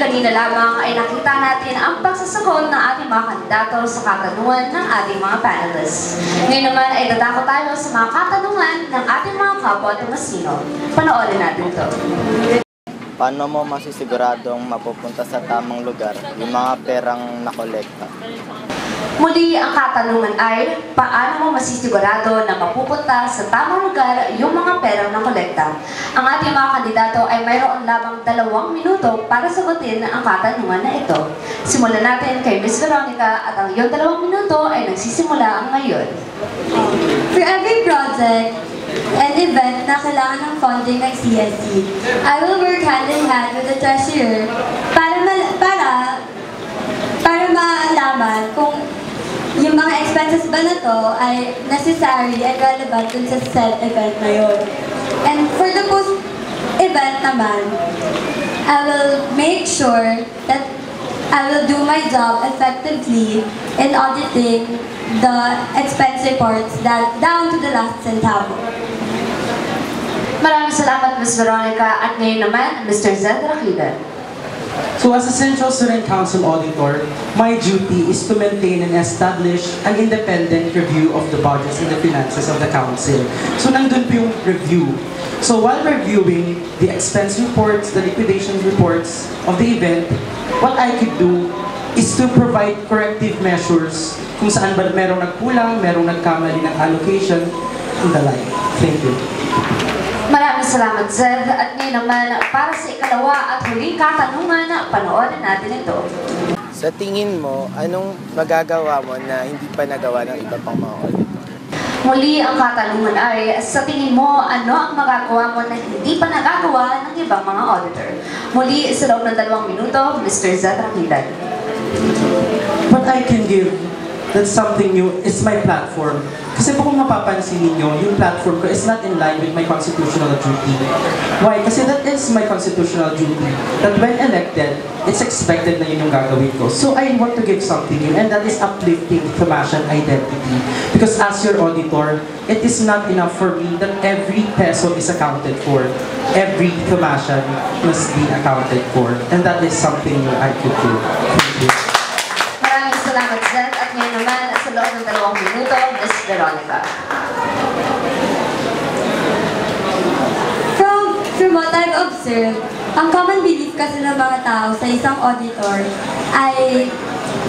kanina lamang ay nakita natin ang pagsasagot ng ating mga kandidato sa katanungan ng ating mga panelists. Ngayon naman ay dadako tayo sa mga katanungan ng ating mga kapwa Tomasino. Panoorin natin ito. Paano mo masisiguradong mapupunta sa tamang lugar yung mga perang nakolekta? Muli, ang katanungan ay, paano mo masisigurado na mapupunta sa tamang lugar yung mga perang nakolekta? Ang ating mga kandidato ay mayroon lamang 2 minuto para sagutin ang katanungan na ito. Simulan natin kay Ms. Veronica at ang iyong 2 minuto ay nagsisimula ngayon. For every project and event na kailangan ng funding ng CSC, I will work hand in hand with the treasurer para malaman kung yung mga expenses ba na to ay necessary and relevant dun sa said event na yun. And for the post-event naman, I will make sure that I will do my job effectively in auditing the expense reports down to the last centavo. Maraming salamat, Ms. Veronica. At ngayon naman, Mr. Zed Rakida. So as a Central Student Council Auditor, my duty is to maintain and establish an independent review of the budgets and the finances of the Council. So nandun po yung review. So while reviewing the expense reports, the liquidation reports of the event, what I could do is to provide corrective measures kung saan ba merong nagkulang, merong nagkamali ng allocation, and the like. Thank you. Maraming salamat, Zed. At ngayon naman, para sa ikalawa at huling katanungan, panoorin natin ito. Sa tingin mo, anong magagawa mo na hindi pa nagawa ng iba pang mga auditor? Muli, ang katanungan ay, sa tingin mo, ano ang magagawa mo na hindi pa nagagawa ng ibang mga auditor? Muli, sa loob ng 2 minuto, Mr. Zed Rakida. What I can give, that's something new, is my platform. Kasi po kung mapapansin ninyo, yung platform ko is not in line with my constitutional duty. Why? Kasi that is my constitutional duty. That when elected, it's expected na yun yung gagawin ko. So I want to give something new, and that is uplifting Tomasian identity. Because as your auditor, it is not enough for me that every peso is accounted for. Every Tomasian must be accounted for. And that is something that I could do. Thank you. Maraming salamat, Zed. At ngayon naman, sa loob ng 2 minuto, Ms. Veronica. From what I've observed, ang common belief kasi ng mga tao sa isang auditor ay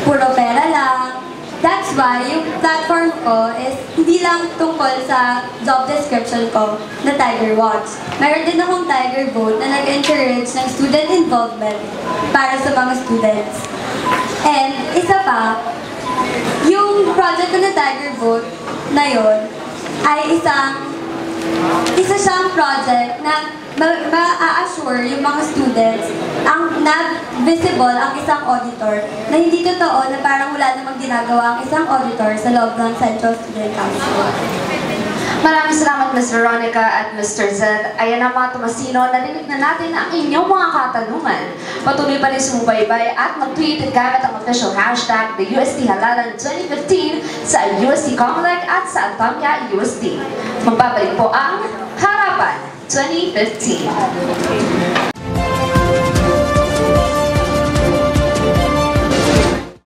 puro pera lang. That's why yung platform ko is hindi lang tungkol sa job description ko na Tiger Watch. Meron din akong Tiger Vote na nag-encourage ng student involvement para sa mga students. And isa pa, yung project ko na Tiger Vote na yun ay isa siyang project na ma-assure yung mga students na visible ang isang auditor na hindi totoo na parang wala namang ginagawa ang isang auditor sa loob ng Central Student Council. Maraming salamat, Ms. Veronica at Mr. Zed. Ayan na mga Tomasino, narinig na natin ang inyong mga katanungan. Patuloy pa rin sumubaybay at mag-tweet gamit ang official hashtag the UST Halalan 2015 sa UST Comelec at sa Antamya UST. Magbabalik po ang Harapan 2015.